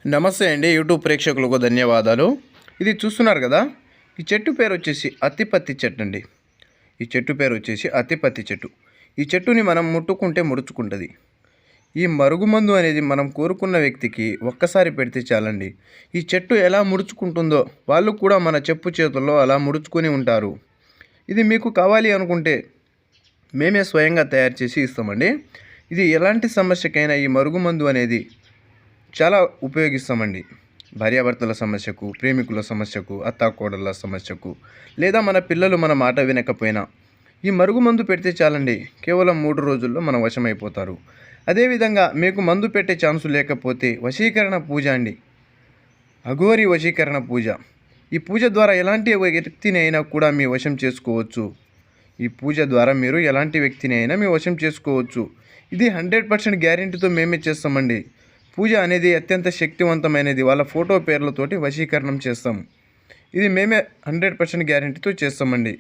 నమస్తే అండి యూట్యూబ్ ప్రేక్షకులకు ధన్యవాదాలు. ఇది చూస్తున్నారు కదా, ఈ చెట్టు పేరు వచ్చేసి అత్తిపత్తి చెట్టు అండి. ఈ చెట్టు పేరు వచ్చేసి అత్తిపత్తి చెట్టు. ఈ చెట్టుని మనం ముట్టుకుంటే ముడుచుకుంటుంది. ఈ మరుగుమందు అనేది మనం కోరుకున్న వ్యక్తికి ఒక్కసారి పెడితే చాలండి. ఈ చెట్టు ఎలా ముడుచుకుంటుందో వాళ్ళు కూడా మన చెప్పు చేతుల్లో అలా ముడుచుకొని ఉంటారు. ఇది మీకు కావాలి అనుకుంటే మేమే స్వయంగా తయారు చేసి ఇస్తామండి. ఇది ఎలాంటి సమస్యకైనా ఈ మరుగుమందు అనేది చాలా ఉపయోగిస్తామండి. భార్యాభర్తల సమస్యకు, ప్రేమికుల సమస్యకు, అత్తాకోడళ్ళ సమస్యకు, లేదా మన పిల్లలు మన మాట వినకపోయినా ఈ మరుగుమందు పెడితే చాలండి. కేవలం 3 రోజుల్లో మన వశమైపోతారు. అదేవిధంగా మీకు మందు పెట్టే ఛాన్సు లేకపోతే వశీకరణ పూజ అండి, అఘోరి వశీకరణ పూజ. ఈ పూజ ద్వారా ఎలాంటి వ్యక్తిని అయినా కూడా మీ వశం చేసుకోవచ్చు. ఈ పూజ ద్వారా మీరు ఎలాంటి వ్యక్తిని అయినా మీ వశం చేసుకోవచ్చు. ఇది 100% గ్యారెంటీతో మేమే చేస్తామండి. పూజ అనేది అత్యంత శక్తివంతమైనది. వాళ్ళ ఫోటో పేర్లతోటి వశీకరణం చేస్తాం. ఇది మేమే 100% గ్యారెంటీతో చేస్తామండి.